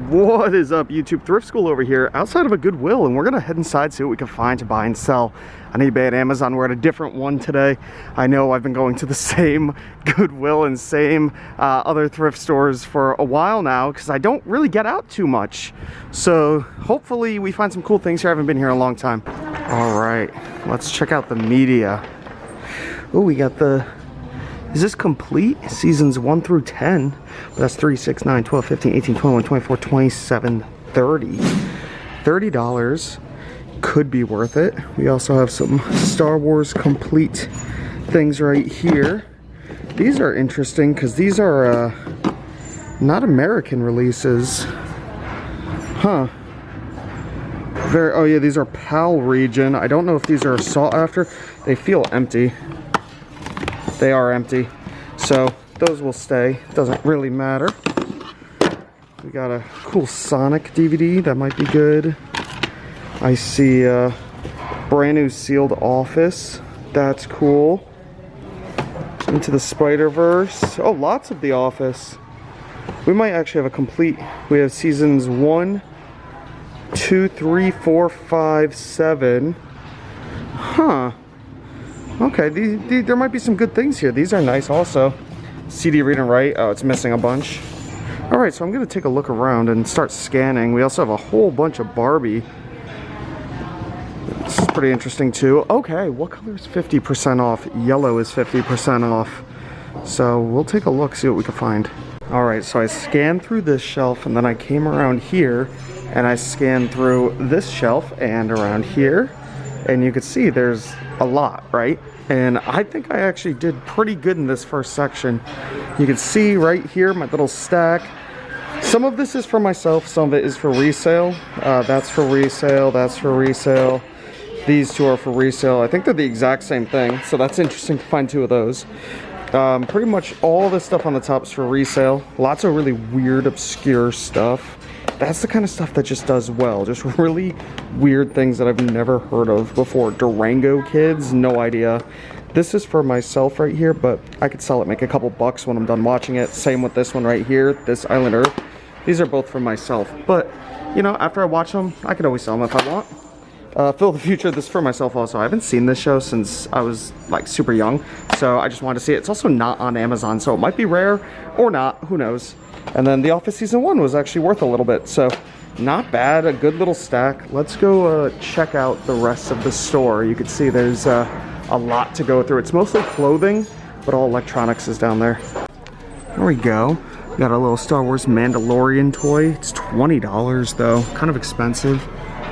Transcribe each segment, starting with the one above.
What is up, YouTube? Thrift School over here outside of a Goodwill, and we're gonna head inside, see what we can find to buy and sell on eBay and Amazon. We're at a different one today. I know I've been going to the same Goodwill and same other thrift stores for a while now because I don't really get out too much. So hopefully we find some cool things here. I haven't been here in a long time. All right, let's check out the media. Oh, we got the, is this complete? Seasons 1 through 10. That's 3, 6, 9, 12, 15, 18, 21, 24, 27, 30. $30 could be worth it. We also have some Star Wars complete things right here. These are interesting because these are not American releases. Huh. Oh yeah, these are PAL region. I don't know if these are sought after. They feel empty. They are empty, so those will stay. Doesn't really matter. We got a cool Sonic DVD that might be good. I see a brand new sealed Office. That's cool. Into the Spider-Verse. Oh, lots of The Office. We might actually have a complete. We have seasons 1, 2, 3, 4, 5, 7. Huh. Okay, there might be some good things here. These are nice also. CD read and write. Oh, it's missing a bunch. Alright, so I'm going to take a look around and start scanning. We also have a whole bunch of Barbie. This is pretty interesting too. Okay, what color is 50% off? Yellow is 50% off. So we'll take a look, see what we can find. Alright, so I scanned through this shelf and then I came around here and I scanned through this shelf and around here. And you can see there's a lot, right? And I think I actually did pretty good in this first section. You can see right here my little stack. Some of this is for myself, some of it is for resale. That's for resale, that's for resale. These two are for resale. I think they're the exact same thing, so that's interesting to find two of those. Pretty much all this stuff on the top is for resale. Lots of really weird, obscure stuff. That's the kind of stuff that just does well. Just really weird things that I've never heard of before. Durango kids, no idea. This is for myself right here, but I could sell it, make a couple bucks when I'm done watching it. Same with this one right here, this Island Earth. These are both for myself. But, you know, after I watch them, I could always sell them if I want. Phil the Future, this is for myself also. I haven't seen this show since I was like super young, so I just wanted to see it. It's also not on Amazon, so it might be rare or not, who knows. And then The Office Season 1 was actually worth a little bit, so not bad, a good little stack. Let's go check out the rest of the store. You can see there's a lot to go through. It's mostly clothing, but all electronics is down there. There we go. We got a little Star Wars Mandalorian toy. It's $20 though, kind of expensive.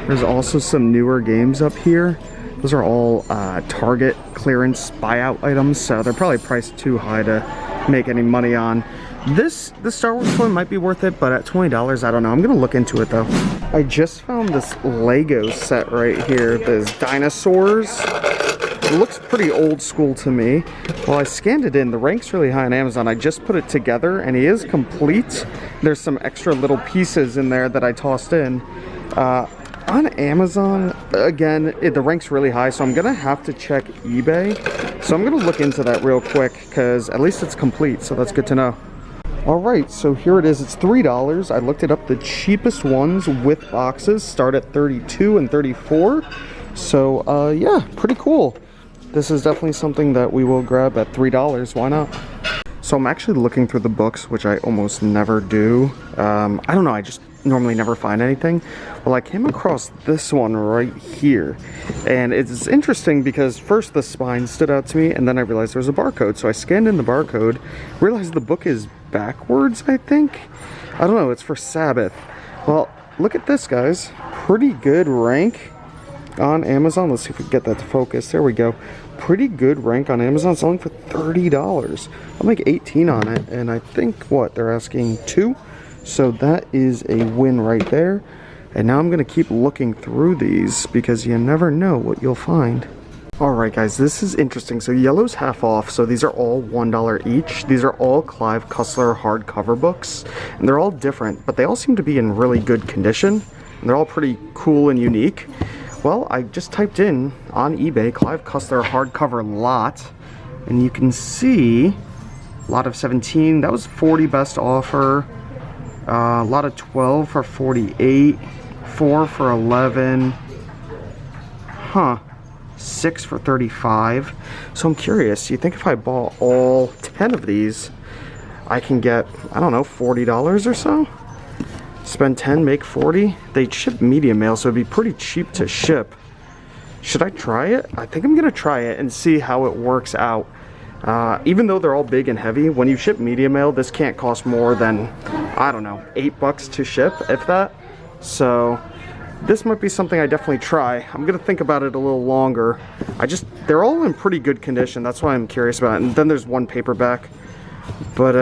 There's also some newer games up here. Those are all Target clearance buyout items, so they're probably priced too high to make any money on. This Star Wars toy might be worth it, but at $20, I don't know. I'm gonna look into it though. I just found this Lego set right here. There's dinosaurs. It looks pretty old school to me. Well, I scanned it in. The rank's really high on Amazon. I just put it together and he is complete. There's some extra little pieces in there that I tossed in. On Amazon, again, the rank's really high, so I'm gonna have to check eBay. So I'm gonna look into that real quick because at least it's complete, so that's good to know. Alright, so here it is. It's $3. I looked it up. The cheapest ones with boxes start at $32 and $34. So, yeah, pretty cool. This is definitely something that we will grab at $3. Why not? So I'm actually looking through the books, which I almost never do. I don't know, I just normally never find anything. Well, I came across this one right here. And it's interesting because first the spine stood out to me, and then I realized there was a barcode. So I scanned in the barcode, realized the book is backwards, I think. I don't know, it's for Sabbath. Well, look at this, guys. Pretty good rank on Amazon. Let's see if we can get that to focus. There we go. Pretty good rank on Amazon, selling for $30. I'll make 18 on it, and I think, what, they're asking 2? So that is a win right there. And now I'm going to keep looking through these because you never know what you'll find. Alright guys, this is interesting. So yellow's half off, so these are all $1 each. These are all Clive Cussler hardcover books, and they're all different, but they all seem to be in really good condition, and they're all pretty cool and unique. Well, I just typed in on eBay Clive Cussler hardcover lot, and you can see lot of 17. That was 40 best offer. A lot of 12 for 48, 4 for 11. Huh. 6 for 35. So I'm curious, you think if I bought all 10 of these, I can get, I don't know, $40 or so? Spend 10, make 40? They ship medium mail, so it'd be pretty cheap to ship. Should I try it? I think I'm gonna try it and see how it works out. Even though they're all big and heavy, when you ship medium mail, this can't cost more than, I don't know, $8 to ship, if that. So this might be something I definitely try. I'm gonna think about it a little longer. They're all in pretty good condition. That's why I'm curious about it. And then there's one paperback. But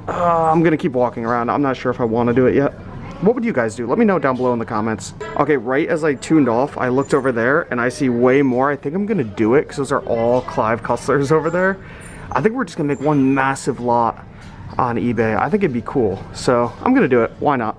I'm gonna keep walking around. I'm not sure if I want to do it yet. What would you guys do? Let me know down below in the comments. Okay, right as I tuned off, I looked over there and I see way more. I think I'm gonna do it because those are all Clive Cusslers over there. I think we're just gonna make one massive lot on eBay. I think it'd be cool. So I'm gonna do it. Why not?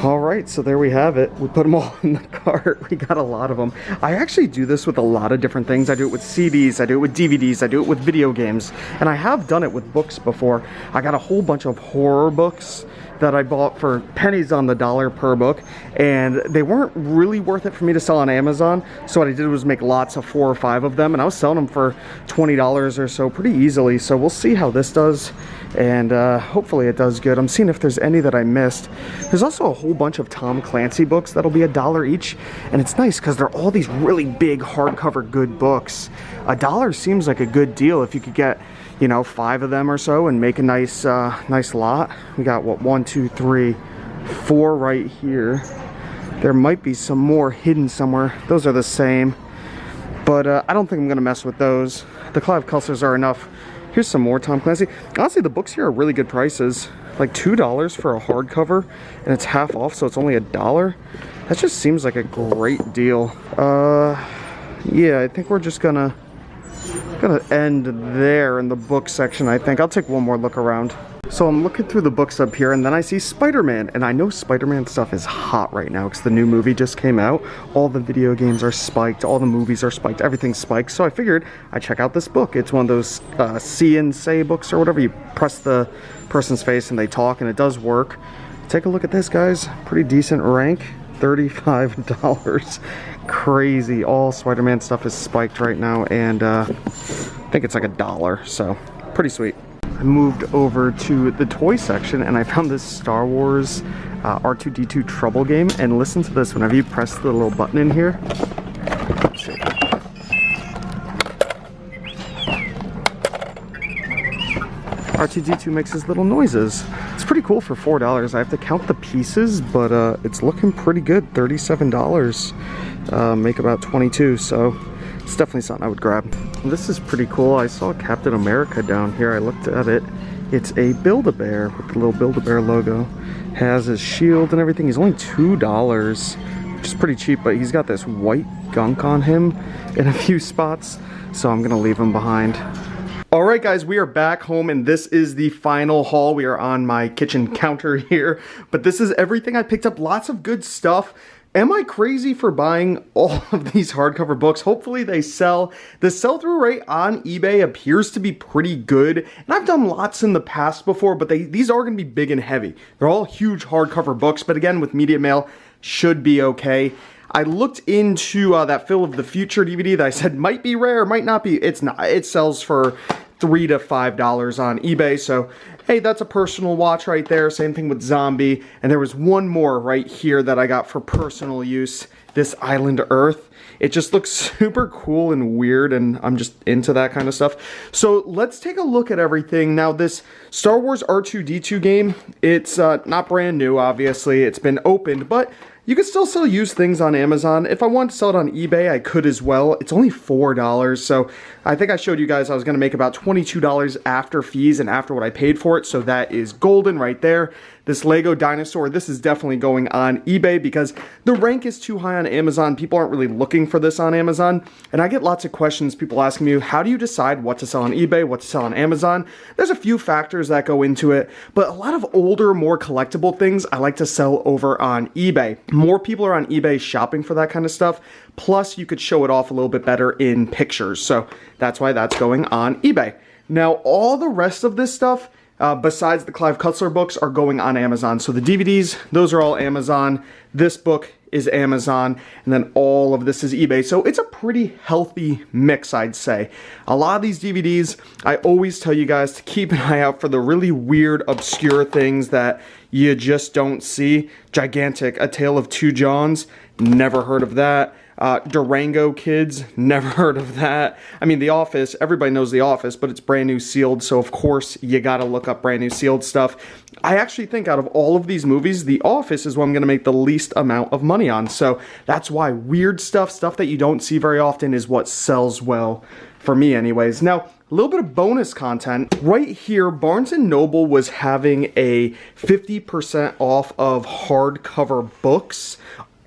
All right, so there we have it. We put them all in the cart. We got a lot of them. I actually do this with a lot of different things. I do it with CDs, I do it with DVDs, I do it with video games, and I have done it with books before. I got a whole bunch of horror books that I bought for pennies on the dollar per book, and they weren't really worth it for me to sell on Amazon. So what I did was make lots of 4 or 5 of them, and I was selling them for $20 or so pretty easily. So we'll see how this does, and hopefully it does good. I'm seeing if there's any that I missed. There's also a whole bunch of Tom Clancy books that'll be $1 each, and it's nice because they're all these really big hardcover good books. $1 seems like a good deal if you could get, you know, 5 of them or so and make a nice nice lot. We got what, 1, 2, 3, 4 right here. There might be some more hidden somewhere. Those are the same, but I don't think I'm gonna mess with those. The Clive Cusslers are enough. Here's some more Tom Clancy. Honestly, the books here are really good prices. Like $2 for a hardcover, and it's half off, so it's only $1. That just seems like a great deal. Yeah, I think we're just gonna end there in the book section. I think I'll take one more look around. So I'm looking through the books up here, and then I see Spider-Man, and I know Spider-Man stuff is hot right now because the new movie just came out. All the video games are spiked, all the movies are spiked, everything's spiked. So I figured I'd check out this book. It's one of those see and say books or whatever. You press the person's face and they talk, and it does work. Take a look at this, guys. Pretty decent rank, $35. Crazy. All Spider-Man stuff is spiked right now, and I think it's like $1, so pretty sweet. I moved over to the toy section and I found this Star Wars R2-D2 Trouble game, and listen to this whenever you press the little button in here. Let's see. R2-D2 makes his little noises. It's pretty cool for $4. I have to count the pieces, but it's looking pretty good. $37. Make about 22, so it's definitely something I would grab. This is pretty cool. I saw Captain America down here. I looked at it. It's a Build-A-Bear with the little Build-A-Bear logo. Has his shield and everything. He's only $2, which is pretty cheap, but he's got this white gunk on him in a few spots, so I'm gonna leave him behind. All right, guys, we are back home, and this is the final haul. We are on my kitchen counter here, but this is everything I picked up. Lots of good stuff. Am I crazy for buying all of these hardcover books? Hopefully they sell. The sell-through rate on eBay appears to be pretty good, and I've done lots in the past before, but these are going to be big and heavy. They're all huge hardcover books, but again, with media mail, should be okay. I looked into that Phil of the Future DVD that I said might be rare, might not be. It's not. It sells for $3 to $5 on eBay, so hey, that's a personal watch right there. Same thing with Zombie. And there was one more right here that I got for personal use, this Island Earth. It just looks super cool and weird, and I'm just into that kind of stuff. So let's take a look at everything. Now, this Star Wars R2-D2 game, it's not brand new, obviously. It's been opened, but you can still sell used things on Amazon. If I wanted to sell it on eBay, I could as well. It's only $4, so I think I showed you guys I was going to make about $22 after fees and after what I paid for it, so that is golden right there. This Lego dinosaur, this is definitely going on eBay because the rank is too high on Amazon. People aren't really looking for this on Amazon, and I get lots of questions, people asking me, how do you decide what to sell on eBay, what to sell on Amazon? There's a few factors that go into it, but a lot of older, more collectible things I like to sell over on eBay. More people are on eBay shopping for that kind of stuff, plus you could show it off a little bit better in pictures, so that's why that's going on eBay. Now, all the rest of this stuff, besides the Clive Cussler books, are going on Amazon. So the DVDs, those are all Amazon. This book is Amazon, and then all of this is eBay. So it's a pretty healthy mix, I'd say. A lot of these DVDs, I always tell you guys to keep an eye out for the really weird, obscure things that you just don't see. Gigantic, A Tale of Two Johns, never heard of that. Durango Kids, never heard of that. I mean, The Office, everybody knows The Office, but it's brand new sealed, so of course you gotta look up brand new sealed stuff. I actually think out of all of these movies, The Office is what I'm gonna make the least amount of money on, so that's why weird stuff that you don't see very often, is what sells well for me anyways. Now, a little bit of bonus content. Right here, Barnes & Noble was having a 50% off of hardcover books.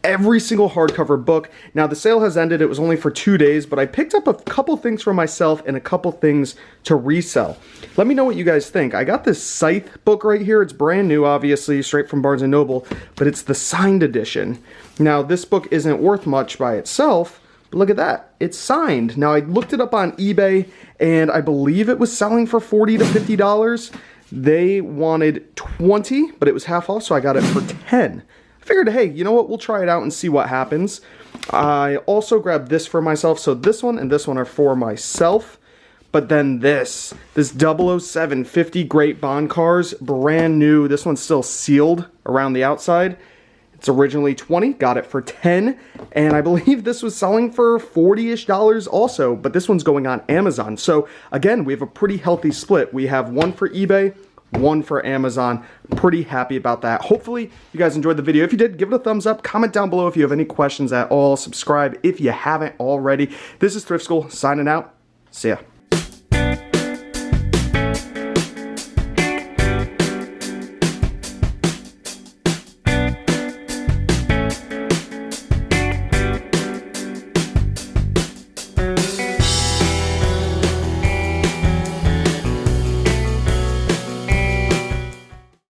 Every single hardcover book. Now the sale has ended, it was only for 2 days, but I picked up a couple things for myself and a couple things to resell. Let me know what you guys think. I got this Scythe book right here. It's brand new, obviously, straight from Barnes & Noble, but it's the signed edition. Now this book isn't worth much by itself, but look at that, it's signed. Now I looked it up on eBay, and I believe it was selling for $40 to $50. They wanted 20, but it was half off, so I got it for 10. I figured, hey, you know what, we'll try it out and see what happens. I also grabbed this for myself, so this one and this one are for myself. But then this 007 50 Great Bond Cars, brand new. This one's still sealed around the outside. It's originally 20, got it for 10, and I believe this was selling for $40-ish also, but this one's going on Amazon. So again, we have a pretty healthy split. We have one for eBay, one for Amazon. Pretty happy about that. Hopefully you guys enjoyed the video. If you did, give it a thumbs up. Comment down below if you have any questions at all. Subscribe if you haven't already. This is Thrift School signing out. See ya.